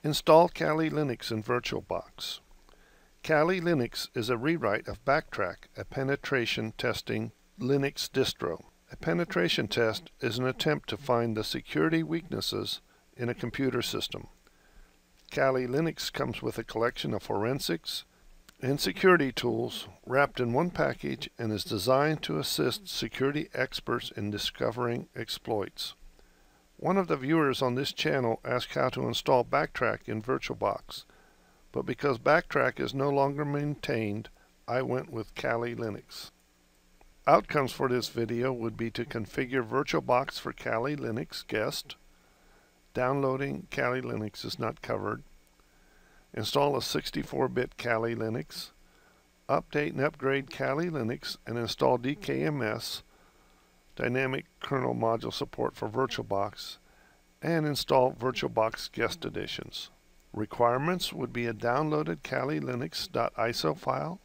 Install Kali Linux in VirtualBox. Kali Linux is a rewrite of Backtrack, a penetration testing Linux distro. A penetration test is an attempt to find the security weaknesses in a computer system. Kali Linux comes with a collection of forensics and security tools wrapped in one package and is designed to assist security experts in discovering exploits. One of the viewers on this channel asked how to install Backtrack in VirtualBox, but because Backtrack is no longer maintained, I went with Kali Linux. Outcomes for this video would be to configure VirtualBox for Kali Linux guest. Downloading Kali Linux is not covered. Install a 64-bit Kali Linux. Update and upgrade Kali Linux and install DKMS, Dynamic Kernel Module support for VirtualBox, and install VirtualBox guest editions. Requirements would be a downloaded Kali Linux.iso file,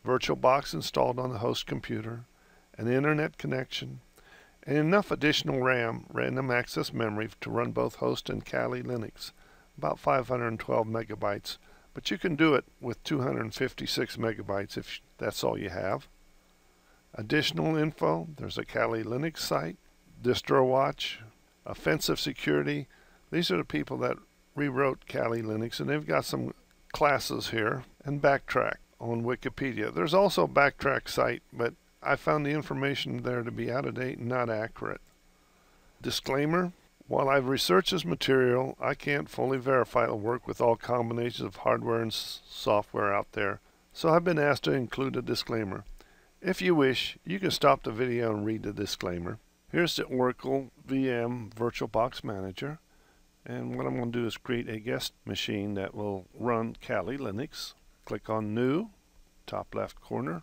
VirtualBox installed on the host computer, an internet connection, and enough additional RAM, random access memory, to run both host and Kali Linux, about 512 megabytes, but you can do it with 256 megabytes if that's all you have. Additional info, there's a Kali Linux site, DistroWatch, Offensive Security. These are the people that rewrote Kali Linux, and they've got some classes here, and Backtrack on Wikipedia. There's also a Backtrack site, but I found the information there to be out of date and not accurate. Disclaimer: while I've researched this material, I can't fully verify it'll work with all combinations of hardware and software out there, so I've been asked to include a disclaimer. If you wish, you can stop the video and read the disclaimer. Here's the Oracle VM VirtualBox Manager, and what I'm going to do is create a guest machine that will run Kali Linux. Click on New, top left corner.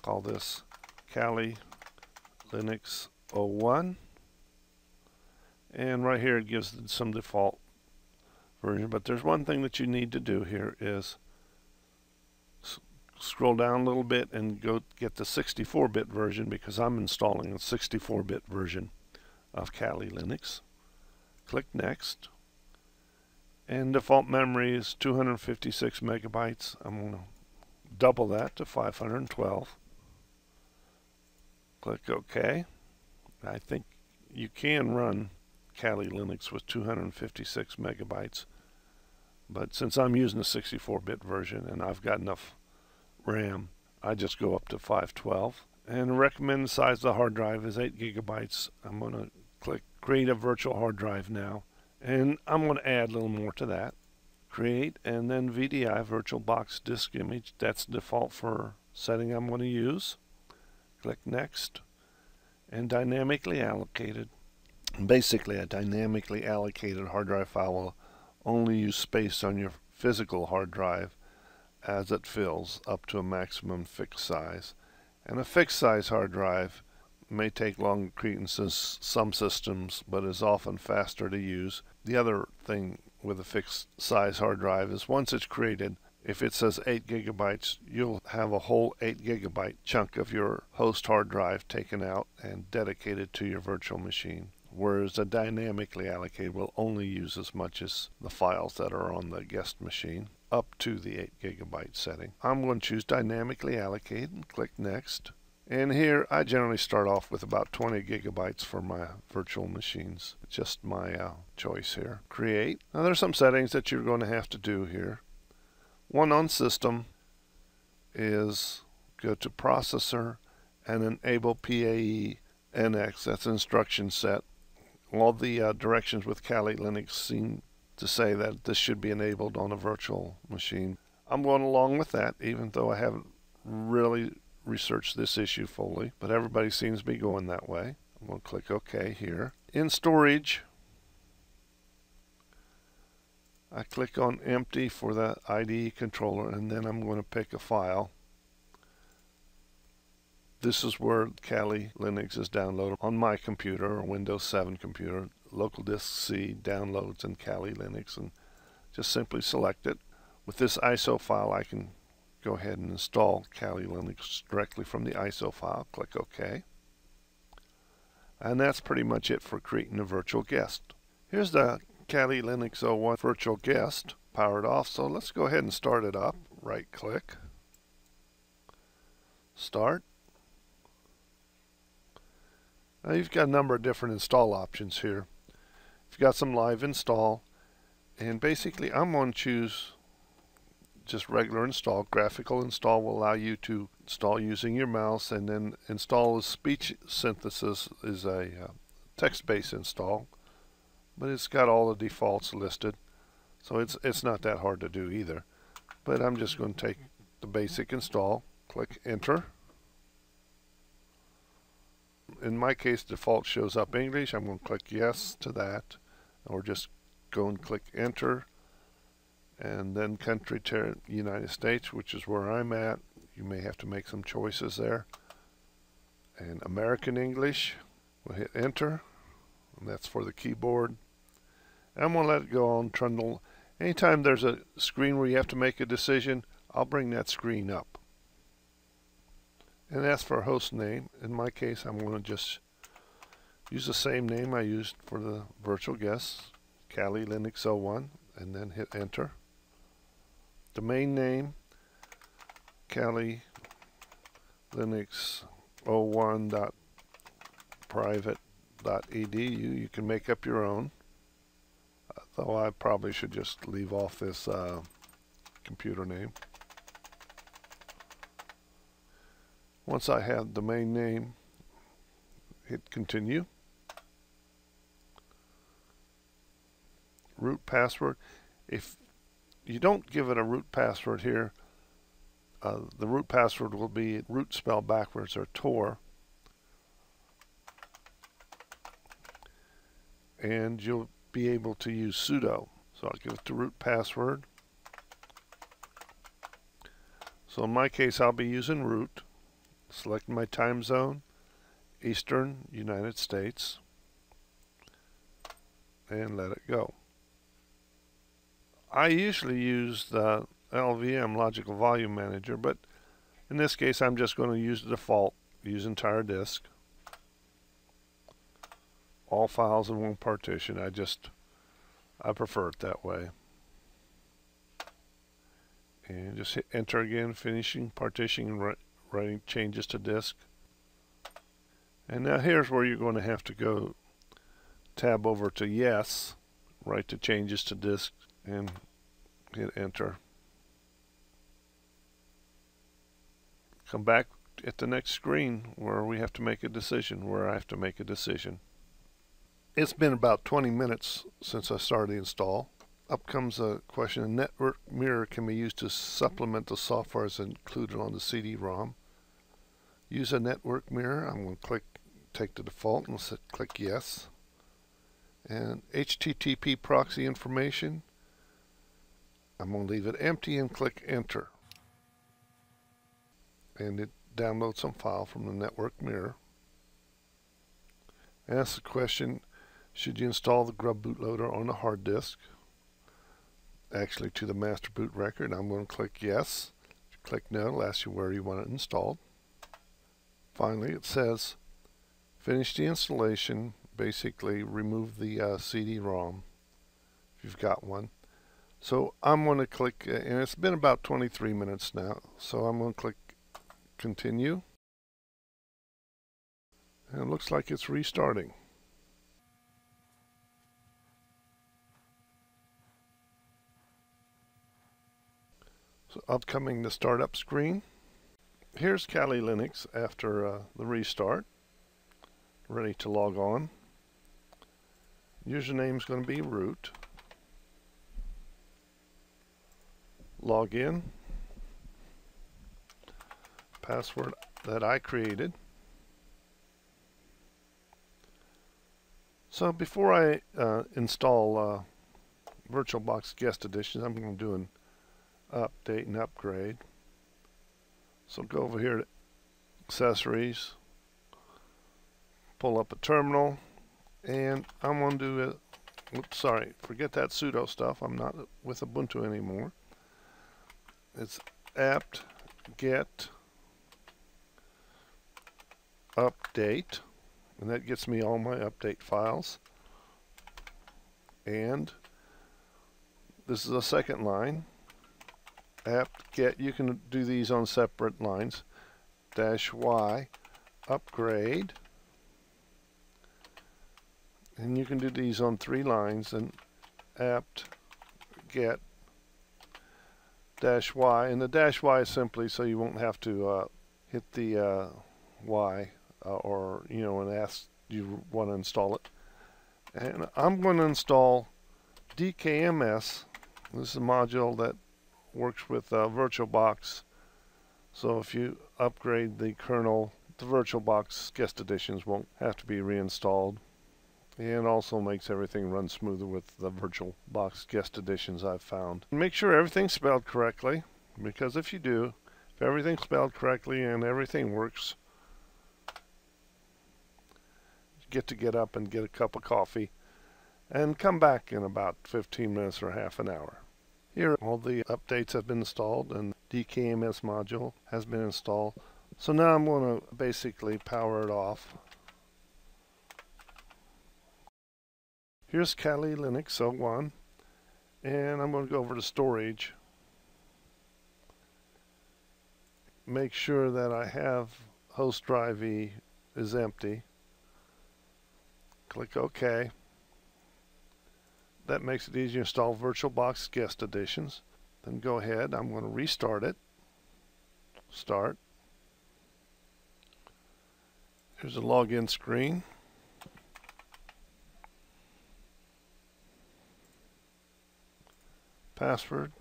Call this Kali Linux 01. And right here it gives some default version, but there's one thing that you need to do here is scroll down a little bit and go get the 64-bit version, because I'm installing a 64-bit version of Kali Linux. Click Next, and default memory is 256 megabytes. I'm going to double that to 512. Click OK. I think you can run Kali Linux with 256 megabytes, but since I'm using a 64-bit version and I've got enough RAM, I just go up to 512. And the recommended size of the hard drive is 8 gigabytes. I'm going to click Create a Virtual Hard Drive now, and I'm going to add a little more to that. Create, and then VDI, VirtualBox Disk Image. That's the default for setting I'm going to use. Click Next, and dynamically allocated. Basically, a dynamically allocated hard drive file will only use space on your physical hard drive as it fills up to a maximum fixed size. And a fixed size hard drive may take longer to create in some systems, but is often faster to use. The other thing with a fixed size hard drive is once it's created, if it says 8 gigabytes, you'll have a whole 8 gigabyte chunk of your host hard drive taken out and dedicated to your virtual machine. Whereas a dynamically allocated will only use as much as the files that are on the guest machine, up to the 8 gigabyte setting. I'm going to choose dynamically allocated and click Next. And here I generally start off with about 20 gigabytes for my virtual machines. Just my choice here. Create. Now there's some settings that you're going to have to do here. One on system is go to processor and enable PAE NX. That's an instruction set. All the directions with Kali Linux seem to say that this should be enabled on a virtual machine. I'm going along with that, even though I haven't really researched this issue fully, but everybody seems to be going that way. I'm going to click OK here. In storage, I click on empty for the IDE controller, and then I'm going to pick a file. This is where Kali Linux is downloaded on my computer or Windows 7 computer. Local disk C, downloads, and Kali Linux, and just simply select it. With this ISO file, I can go ahead and install Kali Linux directly from the ISO file. Click OK. And that's pretty much it for creating a virtual guest. Here's the Kali Linux 01 virtual guest powered off, so let's go ahead and start it up. Right click, start. Now you've got a number of different install options here. You've got some live install, and basically I'm going to choose just regular install. Graphical install will allow you to install using your mouse, and then install as speech synthesis is a text-based install, but it's got all the defaults listed, so it's not that hard to do either. But I'm just going to take the basic install, click enter. In my case, default shows up English. I'm going to click yes to that, or just go and click enter, and then country to United States, which is where I'm at. You may have to make some choices there. And American English, we'll hit enter, and that's for the keyboard. And I'm going to let it go on trundle. Anytime there's a screen where you have to make a decision, I'll bring that screen up. And that's for host name. In my case, I'm going to just use the same name I used for the virtual guest, Kali Linux 01, and then hit enter. Domain name, Kali Linux 01.private.edu. You can make up your own, though I probably should just leave off this computer name. Once I have domain name, hit continue. Root password. If you don't give it a root password here, the root password will be root spelled backwards, or Tor, and you'll be able to use sudo. So I'll give it the root password. So in my case, I'll be using root. Select my time zone, Eastern United States, and let it go. I usually use the LVM Logical Volume Manager, but in this case I'm just going to use the default, use entire disk, all files in one partition. I prefer it that way. And just hit enter again, finishing partitioning and writing changes to disk. And now here's where you're going to have to go tab over to yes, write the changes to disk, and hit enter. Come back at the next screen where we have to make a decision, where I have to make a decision. It's been about 20 minutes since I started the install. Up comes a question: a network mirror can be used to supplement the software as included on the CD-ROM. Use a network mirror. I'm going to take the default and click yes. And HTTP proxy information, I'm going to leave it empty and click enter. And it downloads some file from the network mirror. Ask the question: should you install the grub bootloader on the hard disk? Actually, to the master boot record. I'm going to click yes. Click no, it'll ask you where you want it installed. Finally, it says finish the installation. Basically, remove the CD-ROM if you've got one. So I'm going to click, and it's been about 23 minutes now, so I'm going to click continue. And it looks like it's restarting. So upcoming the startup screen. Here's Kali Linux after the restart, ready to log on. Username is going to be root. Log in. Password that I created. So before I install VirtualBox Guest Edition, I'm going to do an update and upgrade. So go over here to accessories, pull up a terminal, and I'm going to do a, oops, sorry, forget that sudo stuff. I'm not with Ubuntu anymore. It's apt get update, and that gets me all my update files. and this is a second line. Apt get, you can do these on separate lines. -y upgrade, and you can do these on 3 lines, and apt get -y, and the -y is simply so you won't have to hit the y or and ask you want to install it. And I'm going to install DKMS. This is a module that works with VirtualBox. So if you upgrade the kernel, the VirtualBox guest editions won't have to be reinstalled. And also makes everything run smoother with the VirtualBox guest editions I've found. Make sure everything's spelled correctly, because if you do, if everything's spelled correctly and everything works, you get up and get a cup of coffee and come back in about 15 minutes or half an hour. Here all the updates have been installed and DKMS module has been installed. So now I'm going to basically power it off. Here's Kali Linux 01, and I'm going to go over to storage. Make sure that I have host drive E is empty. Click OK. That makes it easy to install VirtualBox guest editions. Then go ahead, I'm going to restart it. Start. Here's a login screen. Password.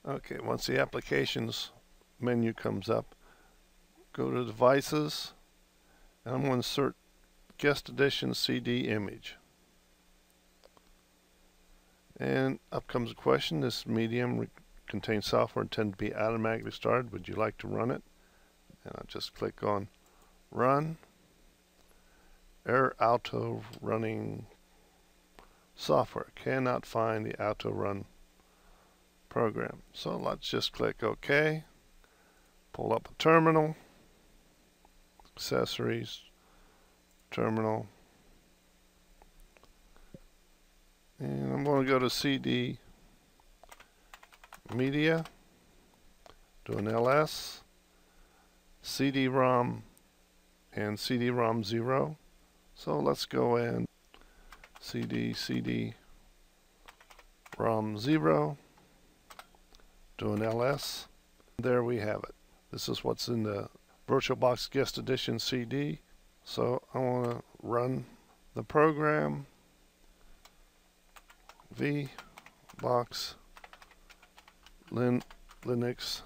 Okay, once the applications menu comes up, go to devices, and I'm going to insert guest edition CD image. And up comes a question: this medium contains software intended to be automatically started. Would you like to run it? And I'll just click on run. Error auto running software. Cannot find the auto run program. So let's just click OK. Pull up a terminal. Accessories. Terminal. And I'm going to go to CD Media. Do an LS. CD-ROM and CD-ROM 0. So let's go and CD-ROM 0, do an LS. There we have it. This is what's in the VirtualBox Guest Edition CD. So I want to run the program VBox Linux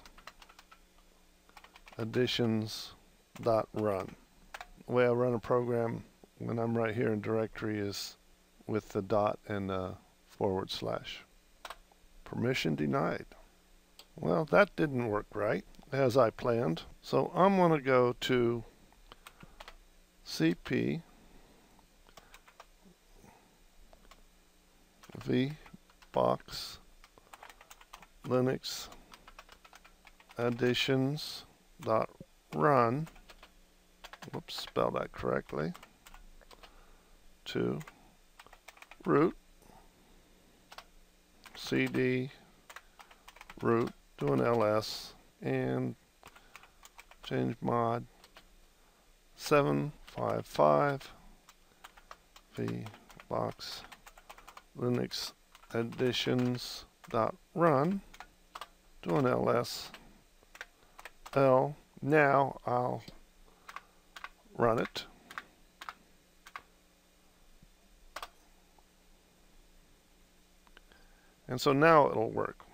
editions.run. The way I run a program when I'm right here in directory is with the dot and /. Permission denied. Well, that didn't work right as I planned. So I'm going to go to CP VBox Linux editions.run. Whoops, spell that correctly. To root, CD root, do an LS, and change mod 755 VBox Linux editions.run, do an LS L. Now I'll run it. And so now it'll work.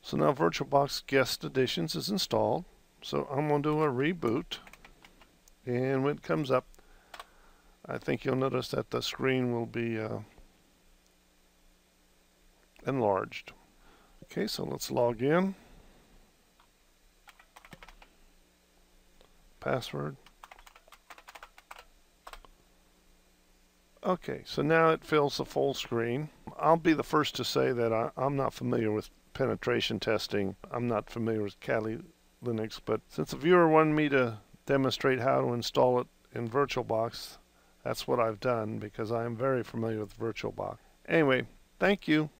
So now VirtualBox Guest Editions is installed. So I'm going to do a reboot. And when it comes up, I think you'll notice that the screen will be enlarged. Okay, so let's log in. Password. Okay, so now it fills the full screen. I'll be the first to say that I'm not familiar with penetration testing. I'm not familiar with Kali Linux, but since the viewer wanted me to demonstrate how to install it in VirtualBox, that's what I've done because I am very familiar with VirtualBox. Anyway, thank you.